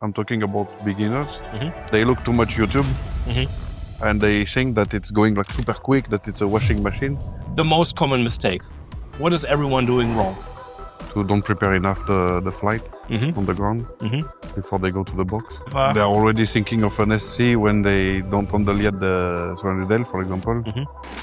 I'm talking about beginners. They look too much YouTube and they think that it's going like super quick, that it's a washing machine. The most common mistake. What is everyone doing wrong? To don't prepare enough the flight on the ground before they go to the box. They're already thinking of an SC when they don't handle yet the surrounded, for example.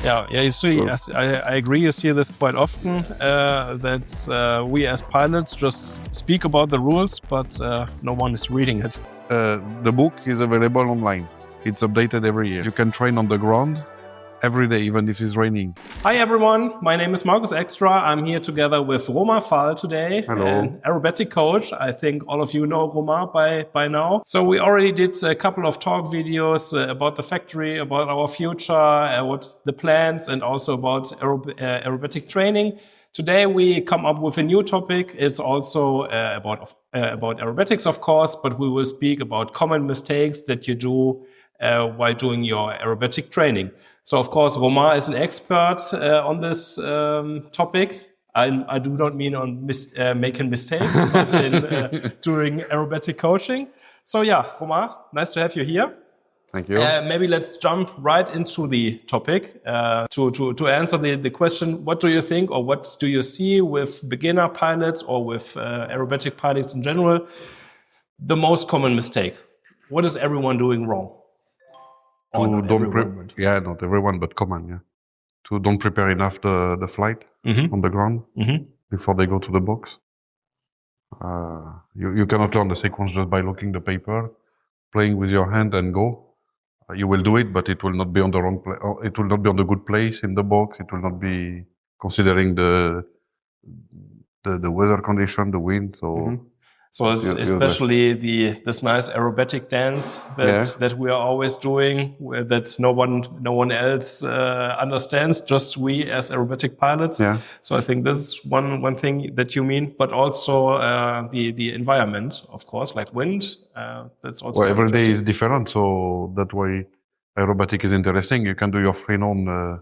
Yeah, you see, I agree, you see this quite often, that we as pilots just speak about the rules, but no one is reading it. The book is available online. It's updated every year. You can train on the ground every day, even if it's raining. Hi everyone, my name is Markus Extra. I'm here together with Romain today, Hello. An aerobatic coach. I think all of you know Romain by now. So we already did a couple of talk videos about the factory, about our future, what's the plans, and also about aerobatic training. Today we come up with a new topic. It's also about aerobatics, of course, but we will speak about common mistakes that you do while doing your aerobatic training. So, of course, Romain is an expert on this topic. I do not mean on making mistakes, but in doing aerobatic coaching. So, yeah, Romain, nice to have you here. Thank you. Maybe let's jump right into the topic to answer the question, what do you think or what do you see with beginner pilots or with aerobatic pilots in general? The most common mistake. What is everyone doing wrong? Not everyone, but common, yeah. To don't prepare enough the flight on the ground before they go to the box. You cannot learn the sequence just by looking the paper, playing with your hand and go. You will do it, but it will not be on the wrong place. It will not be on the good place in the box. It will not be considering the weather condition, the wind. So it's especially this nice aerobatic dance that we are always doing, that no one else understands, just we as aerobatic pilots. Yeah. So I think this is one thing that you mean, but also the environment, of course, like wind. That's also every day is different, so that's why aerobatic is interesting. You can do your free known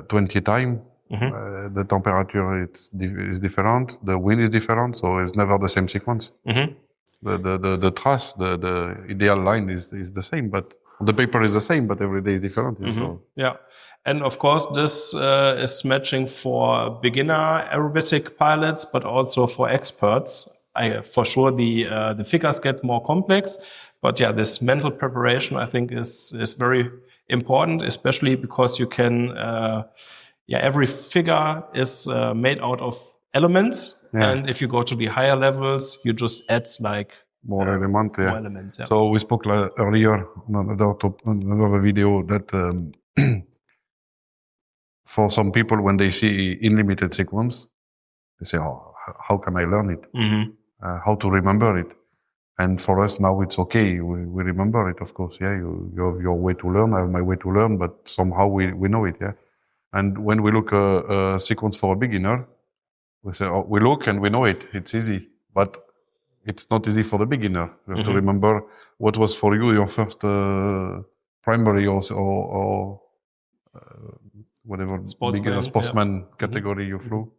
20 times. The temperature is different, the wind is different, so it's never the same sequence. The truss, the ideal line is the same, but the paper is the same, but every day is different. So. Yeah, and of course this is matching for beginner aerobatic pilots, but also for experts. For sure the figures get more complex, but yeah, this mental preparation I think is very important, especially because you can. Every figure is made out of elements, and if you go to the higher levels, you just add like more elements. More elements. Yeah. So we spoke earlier on another video that for some people, when they see unlimited sequence, they say, "Oh, how can I learn it? How to remember it?" And for us now, it's okay. We remember it, of course. Yeah, you have your way to learn. I have my way to learn, but somehow we know it. Yeah. And when we look a sequence for a beginner, we say, we look and we know it. It's easy, but it's not easy for the beginner. You have to remember what was for you your first primary or whatever sportsman category you flew.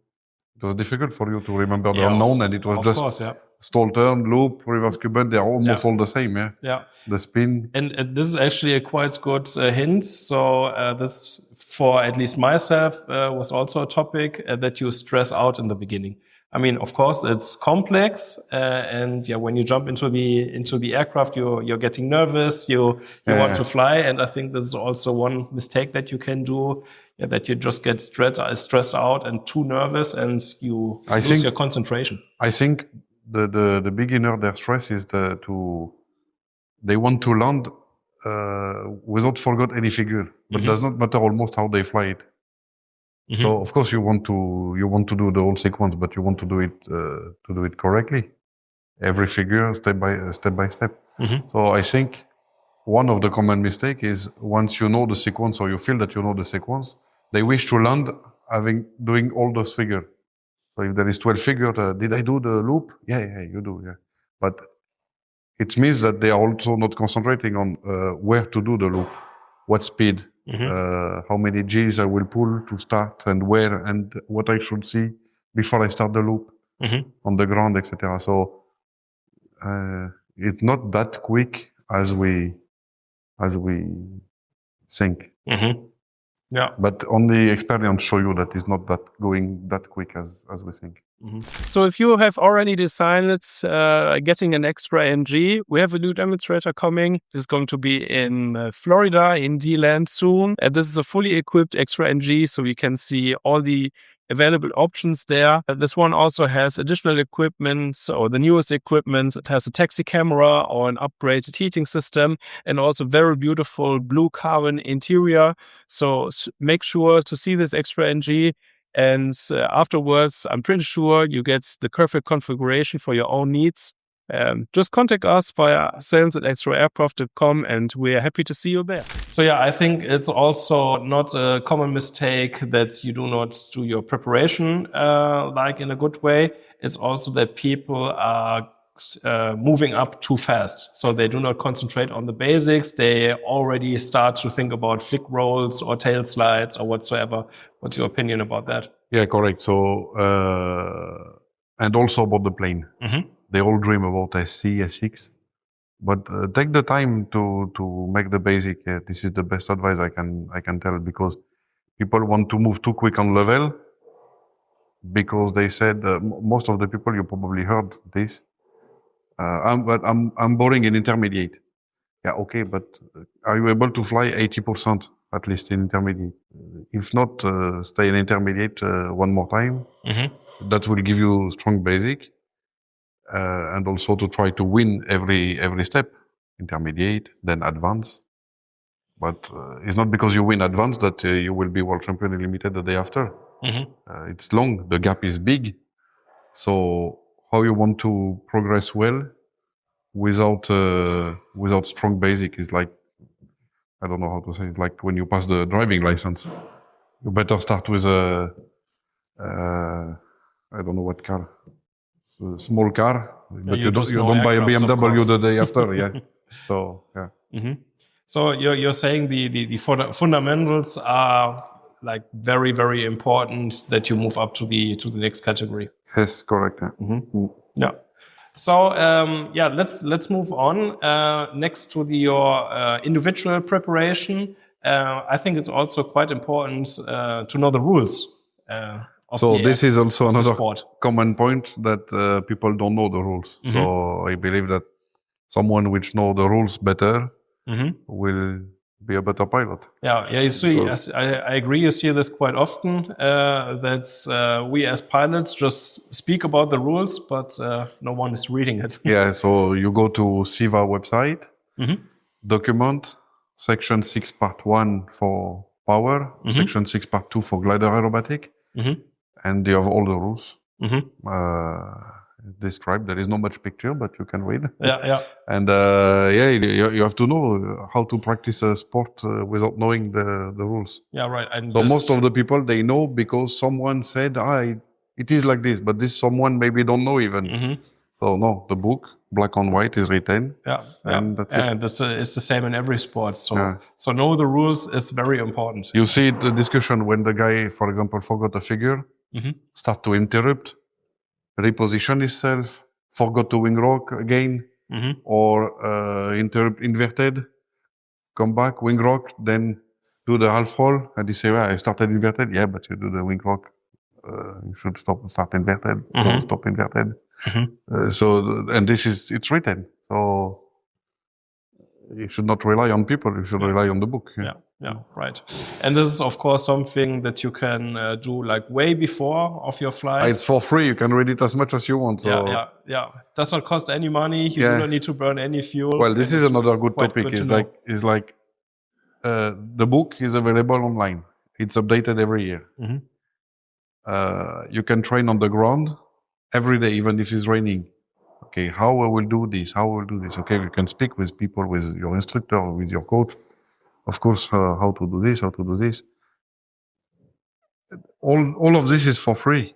It was difficult for you to remember the unknown, and it was just stall, turn, loop, reverse cuban. They are almost all the same. Yeah. The spin. And this is actually a quite good hint. So this, for at least myself, was also a topic that you stress out in the beginning. I mean, of course, it's complex, and when you jump into the aircraft, you're getting nervous. You want to fly, and I think this is also one mistake that you can do. That you just get stressed out and too nervous, and you lose your concentration. I think the beginner, their stress is they want to land without forget any figure, but it does not matter almost how they fly it. So of course you want to do the whole sequence, but you want to do it correctly, every figure step by step. So I think one of the common mistake is once you know the sequence or you feel that you know the sequence, they wish to land doing all those figures. So if there is 12 figures, did I do the loop? Yeah, you do. Yeah, but it means that they are also not concentrating on where to do the loop, what speed, how many G's I will pull to start, and where, and what I should see before I start the loop on the ground, etc. So it's not that quick as we think. Yeah. But only experience show you that it's not that going that quick as we think. So if you have already decided getting an extra NG, we have a new demonstrator coming. This is going to be in Florida, in D-Land soon. And this is a fully equipped extra NG, so you can see all the available options there. This one also has additional equipment, or the newest equipment. It has a taxi camera or an upgraded heating system, and also very beautiful blue carbon interior. So make sure to see this extra NG. And afterwards, I'm pretty sure you get the perfect configuration for your own needs. Just contact us via sales@extraaircraft.com, and we're happy to see you there. So yeah, I think it's also not a common mistake that you do not do your preparation like in a good way. It's also that people are moving up too fast. So they do not concentrate on the basics. They already start to think about flick rolls or tail slides or whatsoever. What's your opinion about that? Yeah, correct. So, and also about the plane. They all dream about SC, SX, but take the time to make the basic. Yeah, this is the best advice I can tell, because people want to move too quick on level, because they said, most of the people, you probably heard this, I'm boring in intermediate. Yeah, okay, but are you able to fly 80% at least in intermediate? If not, stay in intermediate one more time. That will give you strong basic, and also to try to win every step, intermediate, then advance. But it's not because you win advance that you will be world champion in limited the day after. It's long, the gap is big. So how you want to progress well without strong basic is like, I don't know how to say it, like when you pass the driving license, you better start with a I don't know what car, a small car, but you don't buy a BMW the day after. Yeah. So yeah. So you're saying the fundamentals are like very, very important, that you move up to the next category. Yes, correct. Yeah. Yeah. So yeah, let's move on. Next to your individual preparation, I think it's also quite important to know the rules. So this is also another common point, that people don't know the rules. So I believe that someone which know the rules better will be a better pilot. Yeah, you see, I agree. You see this quite often, that we as pilots just speak about the rules, but no one is reading it. Yeah, so you go to 𝐭𝐲𝐫 website, document, section 6 part 1 for power, section 6 part 2 for glider aerobatic, and you have all the rules described. There is not much picture, but you can read. Yeah. And yeah, you have to know how to practice a sport without knowing the rules. Yeah, right. And so most of the people, they know because someone said, it is like this, but this someone maybe don't know even. So no, the book, black on white, is written. Yeah, and that's it. And it's the same in every sport. So so know the rules is very important. You see the discussion when the guy, for example, forgot a figure, start to interrupt, reposition himself, forgot to wing rock again, or interrupt inverted, come back, wing rock, then do the half roll, and he say, well, I started inverted. Yeah, but you do the wing rock. You should start inverted, so stop inverted. And it's written. So you should not rely on people, you should rely on the book. Yeah, right. And this is, of course, something that you can do like way before of your flights. It's for free. You can read it as much as you want. So. Yeah. Does not cost any money. You do not need to burn any fuel. Well, this is another good topic. It's like the book is available online. It's updated every year. You can train on the ground every day, even if it's raining. Okay, how I will do this? How I will do this? Okay, you can speak with people, with your instructor, with your coach. Of course, how to do this, how to do this. All of this is for free.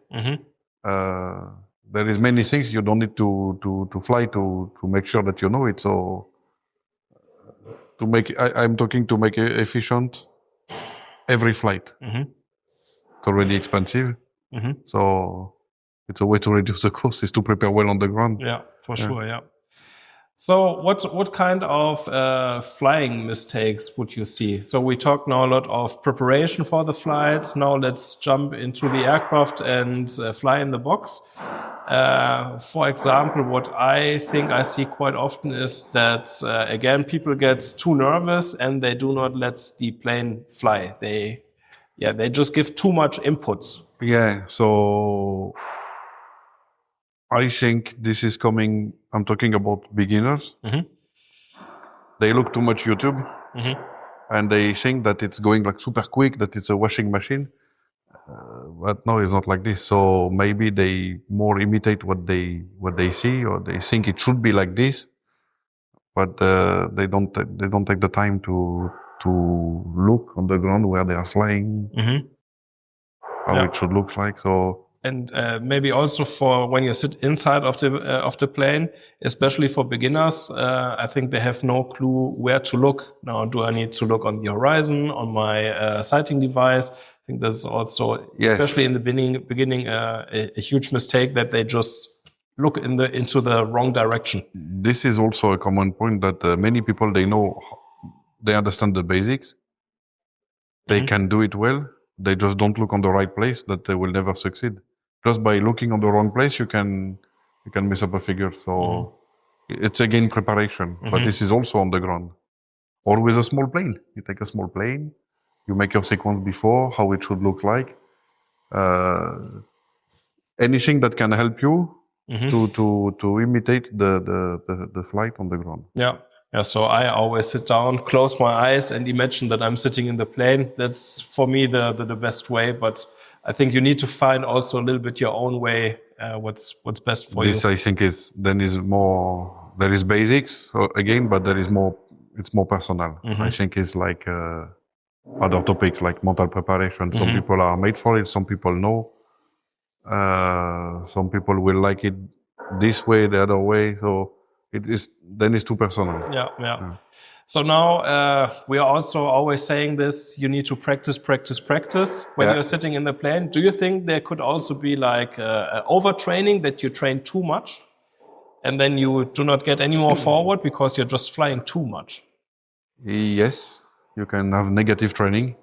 There is many things you don't need to fly to make sure that you know it. So I'm talking to make it efficient every flight. It's already expensive. So it's a way to reduce the cost is to prepare well on the ground. Yeah, for sure. Yeah. So what kind of flying mistakes would you see? So we talked now a lot of preparation for the flights. Now let's jump into the aircraft and fly in the box. For example, what I think I see quite often is that, again, people get too nervous and they do not let the plane fly. They just give too much inputs. Yeah, so I think this is coming, I'm talking about beginners. They look too much YouTube and they think that it's going like super quick, that it's a washing machine. But no, it's not like this. So maybe they more imitate what they see, or they think it should be like this, but they don't take the time to look on the ground where they are flying, how it should look like. So. And maybe also for when you sit inside of the plane, especially for beginners, I think they have no clue where to look. Now, do I need to look on the horizon, on my sighting device? I think this is also, especially in the beginning, a huge mistake that they just look into the wrong direction. This is also a common point that many people, they understand the basics. They can do it well. They just don't look on the right place, that they will never succeed. Just by looking on the wrong place, you can mess up a figure. So it's again preparation, but this is also on the ground. Or with a small plane. You take a small plane, you make your sequence before, how it should look like. Anything that can help you to imitate the flight on the ground. Yeah. So I always sit down, close my eyes, and imagine that I'm sitting in the plane. That's for me the best way. But I think you need to find also a little bit your own way. What's best for you. This I think there is basics again, but there is more. It's more personal. I think it's like other topics like mental preparation. Some people are made for it. Some people know. Some people will like it this way, the other way. So. It's too personal. Yeah. So now we are also always saying this: you need to practice when you're sitting in the plane. Do you think there could also be like overtraining, that you train too much, and then you do not get any more forward because you're just flying too much? Yes, you can have negative training,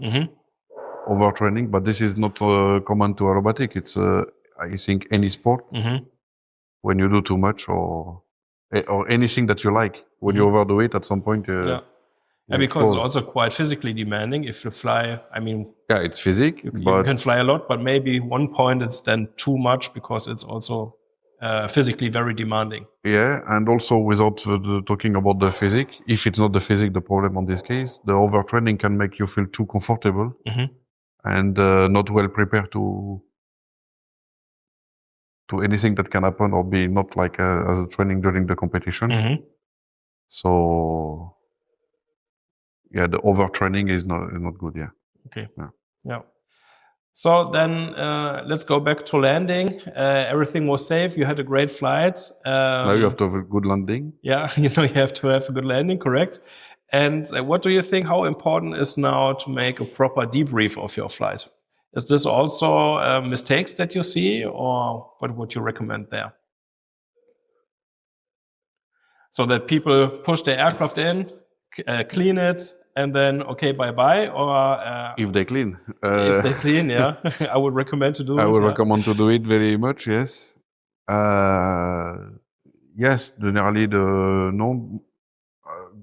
overtraining, but this is not common to aerobatic. It's I think any sport, when you do too much or anything that you like, when you overdo it at some point. Because it's also quite physically demanding. If you fly, I mean, it's physics. You can fly a lot, but maybe one point it's then too much because it's also physically very demanding. Yeah, and also without talking about the physics, if it's not the physics, the problem on this case, the overtraining can make you feel too comfortable and not well prepared to anything that can happen, or be not like as a training during the competition. So the overtraining is not good. Okay. Yeah. So then let's go back to landing. Everything was safe. You had a great flight. Now you have to have a good landing. Yeah, you have to have a good landing, correct? And what do you think, how important is now to make a proper debrief of your flight? Is this also mistakes that you see, or what would you recommend there? So that people push their aircraft in, clean it, and then, okay, bye-bye, or... if they clean. If they clean, yeah. I would recommend to do it. I would recommend to do it very much, yes. Yes, generally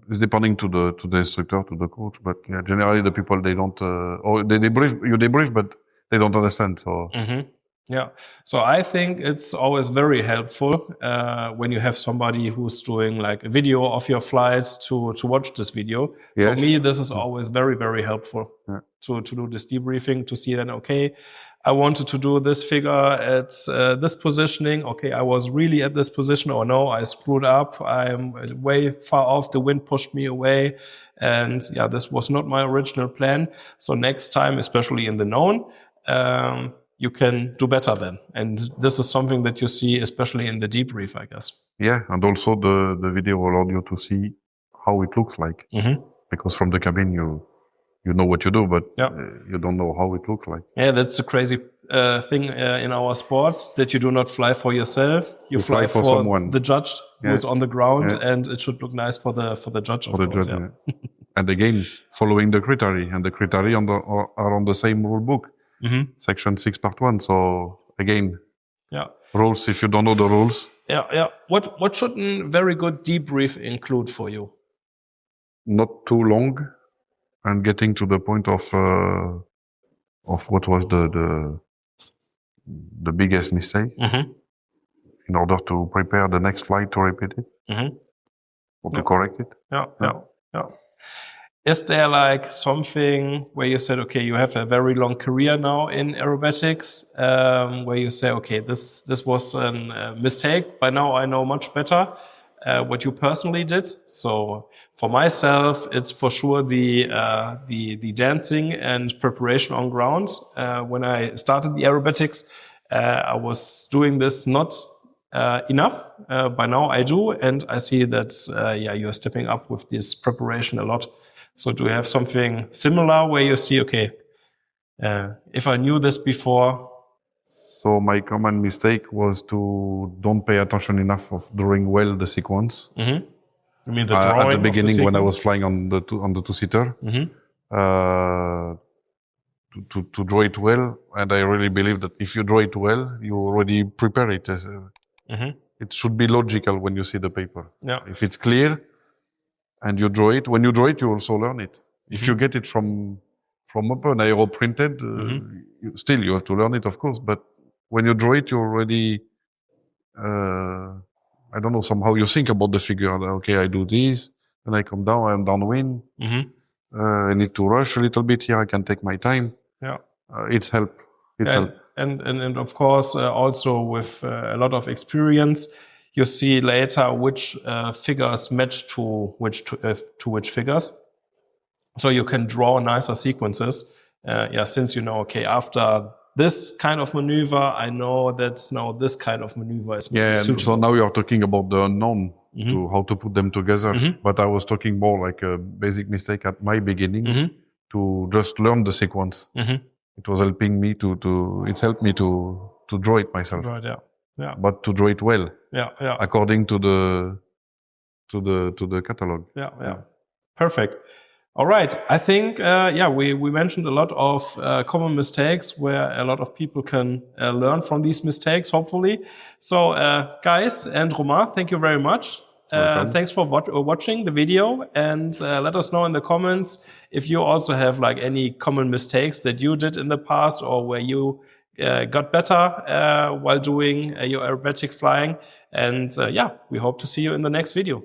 it's depending to the instructor, to the coach, but generally the people, they don't, or they debrief, but they don't understand, so... Yeah. So I think it's always very helpful when you have somebody who's doing like a video of your flights to watch this video. Yes. For me, this is always very, very helpful to do this debriefing, to see then, okay, I wanted to do this figure at this positioning. Okay, I was really at this position, or no, I screwed up. I'm way far off. The wind pushed me away. And this was not my original plan. So next time, especially in the known, you can do better then. And this is something that you see, especially in the debrief, I guess. Yeah, and also the video will allow you to see how it looks like. Because from the cabin, you know what you do, but you don't know how it looks like. Yeah, that's the crazy thing in our sports, that you do not fly for yourself. You fly for someone. the judge who's on the ground, and it should look nice for the judge. For the judge, And again, following the criteria, and the criteria are on the same rule book, section 6, part 1. So again, rules. If you don't know the rules, What should a very good debrief include for you? Not too long, and getting to the point of what was the biggest mistake, in order to prepare the next flight to repeat it, or to correct it. Is there like something where you said, okay, you have a very long career now in aerobatics, where you say, okay, this was a mistake. By now I know much better what you personally did. So for myself, it's for sure the dancing and preparation on ground. When I started the aerobatics, I was doing this not enough. By now I do, and I see that you're stepping up with this preparation a lot. So do you have something similar where you see, okay, if I knew this before? So my common mistake was to don't pay attention enough of drawing well the sequence. You mean the drawing at the beginning of the when I was flying on the two-seater, to draw it well. And I really believe that if you draw it well, you already prepare it. It should be logical when you see the paper. If it's clear and you draw it, when you draw it, you also learn it. If you get it from open aero printed, still you have to learn it, of course. But when you draw it, you already, I don't know, somehow you think about the figure. Okay, I do this, and I come down, I'm downwind. I need to rush a little bit here. I can take my time. It's help. And of course, also with a lot of experience, you see later which figures match to which figures. So you can draw nicer sequences. Since you know, okay, after this kind of maneuver, I know that now this kind of maneuver is suitable. So now you are talking about the unknown, to how to put them together. But I was talking more like a basic mistake at my beginning, to just learn the sequence. It was helping me it's helped me to draw it myself. Right, But to draw it well, according to the catalog. Perfect. All right. I think, we mentioned a lot of common mistakes where a lot of people can learn from these mistakes, hopefully. So, guys and Romain, thank you very much. Thanks for watching the video, and let us know in the comments if you also have like any common mistakes that you did in the past, or where you got better while doing your aerobatic flying. And we hope to see you in the next video.